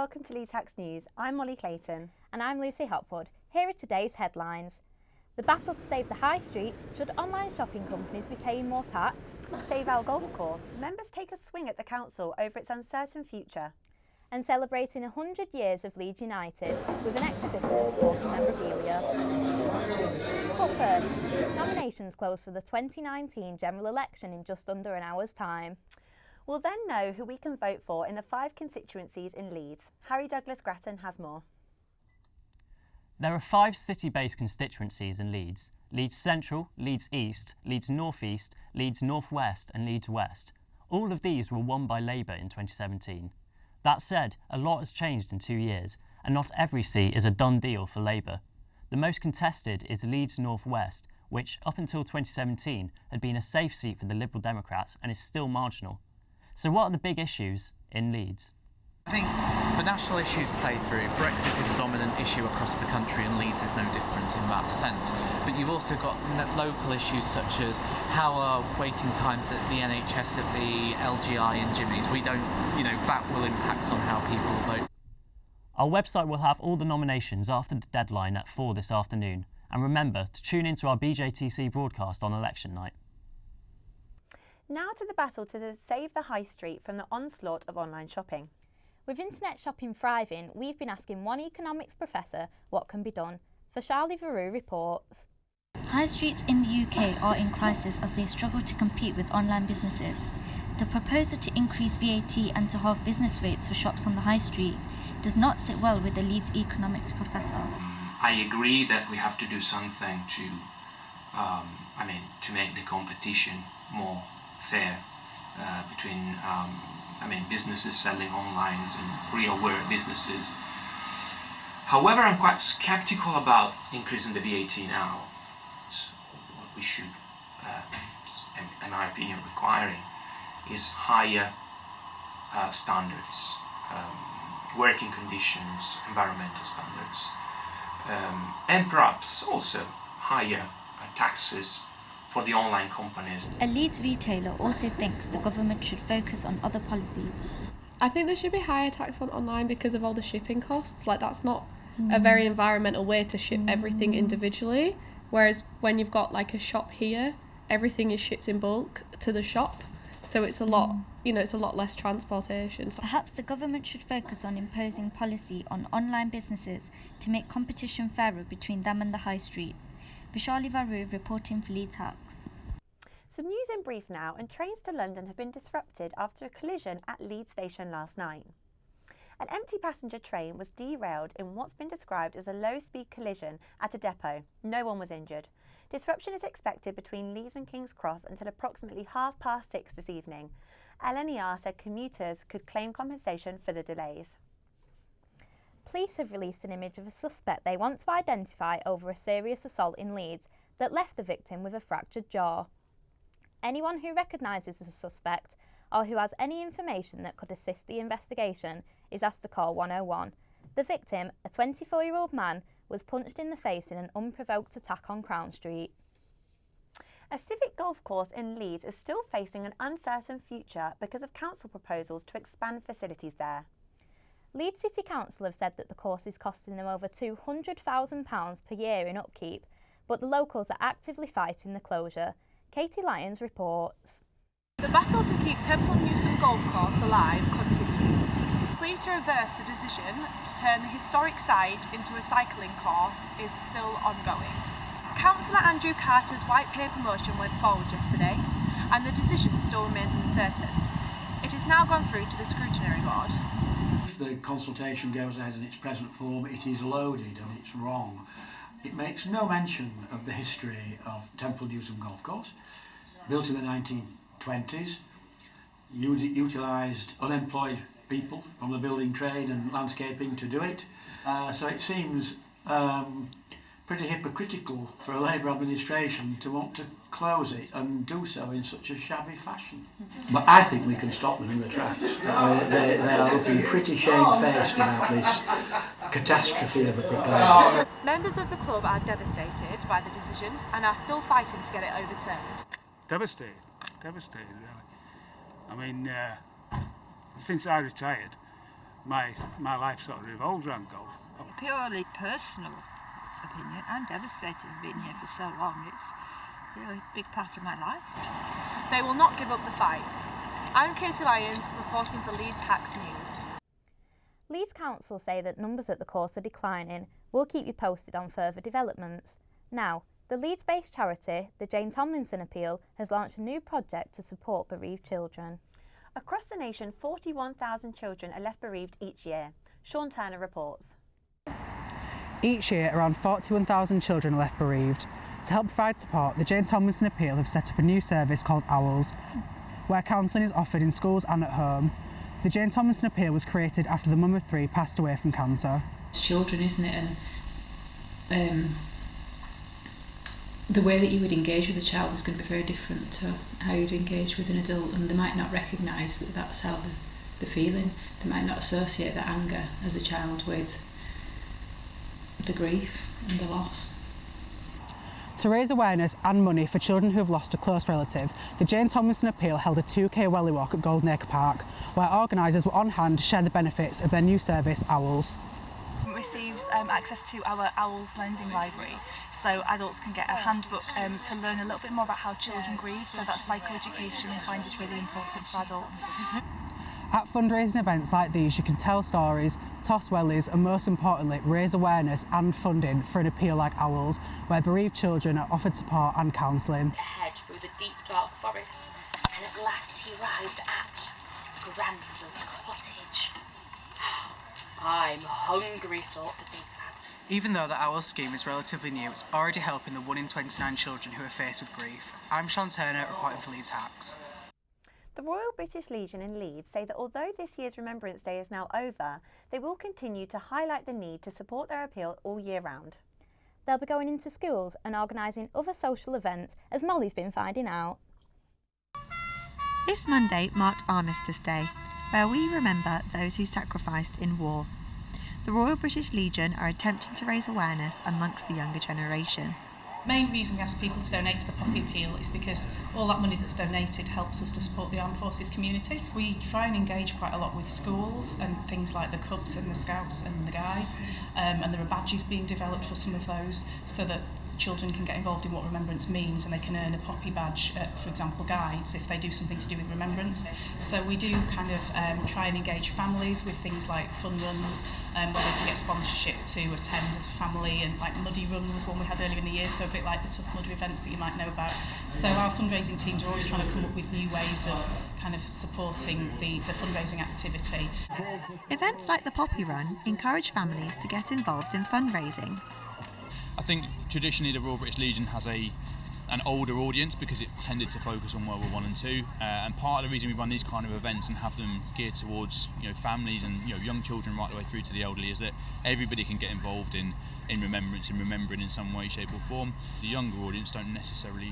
welcome to Leeds Tax News. I'm Molly Clayton. And I'm Lucy Hopwood. Here are today's headlines. The battle to save the high street. Should online shopping companies be paying more tax? Save our golf course. Members take a swing at the council over its uncertain future. And celebrating 100 years of Leeds United with an exhibition of sporting memorabilia. But first, nominations close for the 2019 general election in just under an hour's time. We'll then know who we can vote for in the 5 constituencies in Leeds. Harry Douglas Grattan has more. There are 5 city-based constituencies in Leeds: Leeds Central, Leeds East, Leeds North East, Leeds North West and Leeds West. All of these were won by Labour in 2017. That said, a lot has changed in 2 years, and not every seat is a done deal for Labour. The most contested is Leeds North West, which up until 2017 had been a safe seat for the Liberal Democrats and is still marginal. So what are the big issues in Leeds? I think the national issues play through. Brexit is a dominant issue across the country and Leeds is no different in that sense. But you've also got local issues such as how are waiting times at the NHS, at the LGI and Jimmy's. That will impact on how people vote. Our website will have all the nominations after the deadline at 4 this afternoon. And remember to tune into our BJTC broadcast on election night. Now to the battle to save the high street from the onslaught of online shopping. With internet shopping thriving, we've been asking one economics professor what can be done. Charlie Veru reports. High streets in the UK are in crisis as they struggle to compete with online businesses. The proposal to increase VAT and to halve business rates for shops on the high street does not sit well with the Leeds economics professor. I agree that we have to do something to make the competition more fair between businesses selling online and real world businesses. However, I'm quite skeptical about increasing the VAT now. So what we should, in my opinion, requiring is higher standards, working conditions, environmental standards, and perhaps also higher taxes for the online companies. A Leeds retailer also thinks the government should focus on other policies. I think there should be higher tax on online because of all the shipping costs. That's not a very environmental way to ship everything individually. Whereas when you've got a shop here, everything is shipped in bulk to the shop. So it's a lot, it's a lot less transportation. Perhaps the government should focus on imposing policy on online businesses to make competition fairer between them and the high street. Vishali Varu reporting for Leeds Tax. Some news in brief now, and trains to London have been disrupted after a collision at Leeds Station last night. An empty passenger train was derailed in what's been described as a low-speed collision at a depot. No one was injured. Disruption is expected between Leeds and King's Cross until approximately 6:30 this evening. LNER said commuters could claim compensation for the delays. Police have released an image of a suspect they want to identify over a serious assault in Leeds that left the victim with a fractured jaw. Anyone who recognises the suspect or who has any information that could assist the investigation is asked to call 101. The victim, a 24-year-old man, was punched in the face in an unprovoked attack on Crown Street. A civic golf course in Leeds is still facing an uncertain future because of council proposals to expand facilities there. Leeds City Council have said that the course is costing them over £200,000 per year in upkeep, but the locals are actively fighting the closure. Katie Lyons reports. The battle to keep Temple Newsome Golf Course alive continues. Plea to reverse the decision to turn the historic site into a cycling course is still ongoing. Councillor Andrew Carter's white paper motion went forward yesterday, and the decision still remains uncertain. It has now gone through to the scrutiny board. If the consultation goes ahead in its present form, it is loaded and it's wrong. It makes no mention of the history of Temple Newsome Golf Course, built in the 1920s, utilised unemployed people from the building trade and landscaping to do it. So it seems pretty hypocritical for a Labour administration to want to close it and do so in such a shabby fashion. But I think we can stop them in the tracks. They are looking pretty shamefaced about this catastrophe of a proposal. Members of the club are devastated by the decision and are still fighting to get it overturned. Devastated really. I mean, since I retired, my life sort of revolves around golf. Purely personal opinion, I'm devastated for being here for so long. It's a big part of my life. They will not give up the fight. I'm Katie Lyons, reporting for Leeds Hacks News. Leeds Council say that numbers at the course are declining. We'll keep you posted on further developments. Now, the Leeds-based charity, the Jane Tomlinson Appeal, has launched a new project to support bereaved children. Across the nation, 41,000 children are left bereaved each year. Sean Turner reports. Each year, around 41,000 children are left bereaved. To help provide support, the Jane Tomlinson Appeal have set up a new service called Owls, where counselling is offered in schools and at home. The Jane Tomlinson Appeal was created after the mum of 3 passed away from cancer. It's children, isn't it? And the way that you would engage with a child is going to be very different to how you'd engage with an adult, and they might not recognise that that's how they're feeling. They might not associate that anger as a child with the grief and the loss. To raise awareness and money for children who have lost a close relative, the Jane Tomlinson Appeal held a 2k welly walk at Golden Acre Park, where organisers were on hand to share the benefits of their new service, Owls. Receives access to our Owls lending library, so adults can get a handbook to learn a little bit more about how children grieve, so that psychoeducation we find is really important for adults. At fundraising events like these, you can tell stories, toss wellies and most importantly raise awareness and funding for an appeal like Owls, where bereaved children are offered support and counselling. Ahead through the deep dark forest, and at last he arrived at Grandmother's cottage. I'm hungry, thought the big man. Even though the Owls scheme is relatively new, it's already helping the 1 in 29 children who are faced with grief. I'm Sean Turner, reporting for Leeds Hacks. The Royal British Legion in Leeds say that although this year's Remembrance Day is now over, they will continue to highlight the need to support their appeal all year round. They'll be going into schools and organising other social events, as Molly's been finding out. This Monday marked Armistice Day, where we remember those who sacrificed in war. The Royal British Legion are attempting to raise awareness amongst the younger generation. The main reason we ask people to donate to the Poppy Appeal is because all that money that's donated helps us to support the Armed Forces community. We try and engage quite a lot with schools and things like the Cubs and the Scouts and the Guides, and there are badges being developed for some of those so that children can get involved in what remembrance means, and they can earn a poppy badge at, for example, Guides if they do something to do with remembrance. So we do kind of try and engage families with things like fun runs, where they can get sponsorship to attend as a family, and like Muddy Run was one we had earlier in the year, so a bit like the Tough Mudder events that you might know about. So our fundraising teams are always trying to come up with new ways of kind of supporting the fundraising activity. Events like the Poppy Run encourage families to get involved in fundraising. I think traditionally the Royal British Legion has an older audience because it tended to focus on World War I and II, and part of the reason we run these kind of events and have them geared towards families and young children right the way through to the elderly is that everybody can get involved in remembrance and remembering in some way, shape or form. The younger audience don't necessarily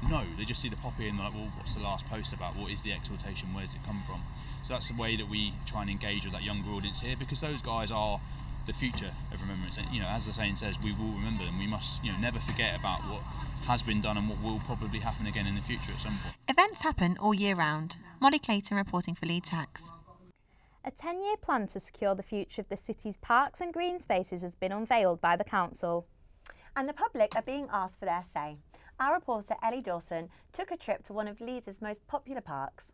know, they just see the poppy and they're like, well, what's the last post about, what is the exhortation, where does it come from? So that's the way that we try and engage with that younger audience here, because those guys are the future of remembrance. And, as the saying says, we will remember them. We must, never forget about what has been done and what will probably happen again in the future at some point. Events happen all year round. Molly Clayton reporting for Leeds Hacks. A 10-year plan to secure the future of the city's parks and green spaces has been unveiled by the council. And the public are being asked for their say. Our reporter Ellie Dawson took a trip to one of Leeds' most popular parks.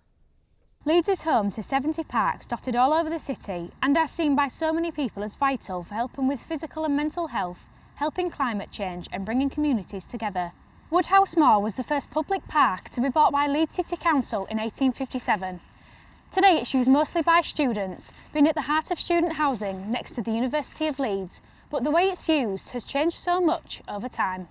Leeds is home to 70 parks dotted all over the city and are seen by so many people as vital for helping with physical and mental health, helping climate change and bringing communities together. Woodhouse Moor was the first public park to be bought by Leeds City Council in 1857. Today it's used mostly by students, being at the heart of student housing next to the University of Leeds, but the way it's used has changed so much over time.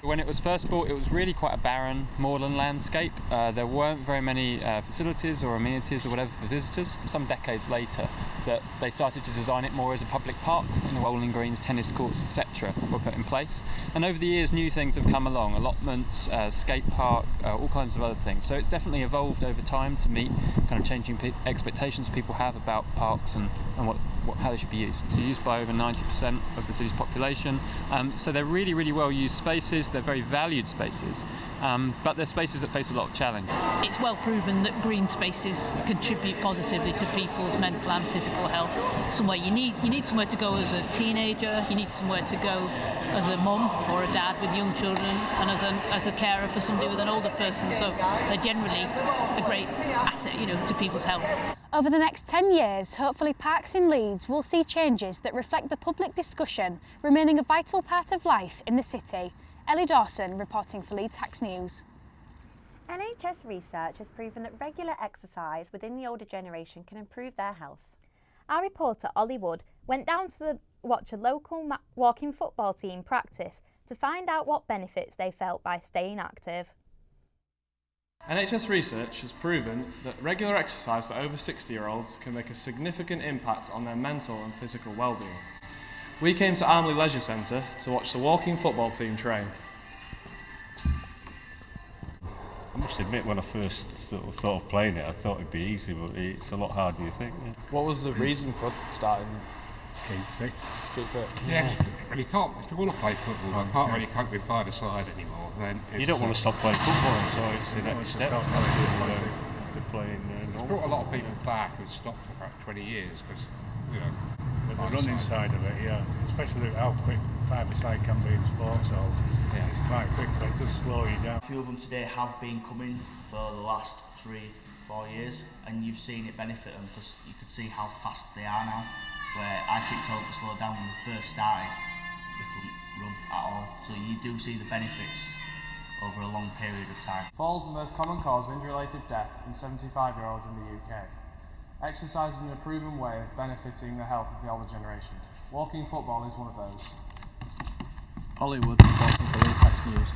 When it was first built, it was really quite a barren moorland landscape. There weren't very many facilities or amenities or whatever for visitors. Some decades later, that they started to design it more as a public park, and the bowling greens, tennis courts, etc. were put in place. And over the years, new things have come along: allotments, skate park, all kinds of other things. So it's definitely evolved over time to meet kind of changing expectations people have about parks and what how they should be used. So used by over 90% of the city's population. So they're really, really well used spaces. They're very valued spaces, but they're spaces that face a lot of challenge. It's well proven that green spaces contribute positively to people's mental and physical health. Somewhere you need somewhere to go as a teenager, you need somewhere to go as a mum or a dad with young children, and as a carer for somebody with an older person. So they're generally a great asset, to people's health. Over the next 10 years, hopefully parks in Leeds will see changes that reflect the public discussion, remaining a vital part of life in the city. Ellie Dawson reporting for Leeds Hacks News. NHS research has proven that regular exercise within the older generation can improve their health. Our reporter Ollie Wood went down to watch a local walking football team practice to find out what benefits they felt by staying active. NHS research has proven that regular exercise for over 60-year-olds can make a significant impact on their mental and physical well-being. We came to Armley Leisure Centre to watch the walking football team train. I must admit, when I first thought of playing it, I thought it'd be easy, but it's a lot harder than you think. Yeah. What was the reason for starting? Keep fit. Keep fit. Yeah. Well, you can't, if you want to play football, you can't really cope with five-a-side anymore. Then you don't want to stop playing football, so it's the next step. After playing it's brought a lot of people back who stopped for about 20 years because, But the running side of it, yeah, especially how quick five-a-side can be in sports halls. Yeah. It's quite quick, but it does slow you down. A few of them today have been coming for the last 3-4 years, and you've seen it benefit them because you could see how fast they are now. Where I keep telling them to slow down when they first started, they couldn't run at all. So you do see the benefits over a long period of time. Falls are the most common cause of injury-related death in 75-year-olds in the UK. Exercise has been a proven way of benefiting the health of the older generation. Walking football is one of those. Hollywood reporting for Leeds Hacks News.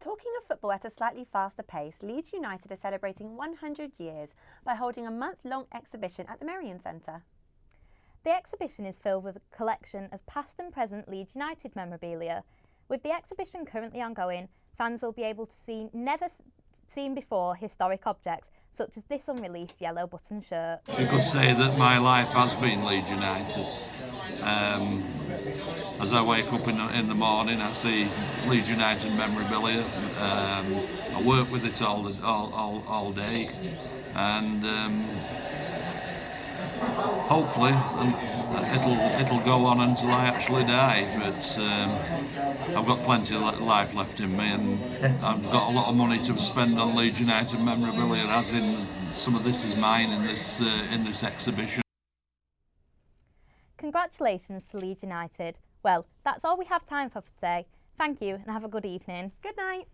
Talking of football at a slightly faster pace, Leeds United are celebrating 100 years by holding a month-long exhibition at the Merrion Centre. The exhibition is filled with a collection of past and present Leeds United memorabilia. With the exhibition currently ongoing, fans will be able to see never seen before historic objects, such as this unreleased yellow button shirt. You could say that my life has been Leeds United. As I wake up in the morning, I see Leeds United memorabilia. I work with it all day, and hopefully it'll go on until I actually die. But I've got plenty of life left in me, and I've got a lot of money to spend on Leeds United memorabilia, as in some of this is mine in this exhibition. Congratulations to Leeds United. Well, that's all we have time for today. Thank you and have a good evening. Good night.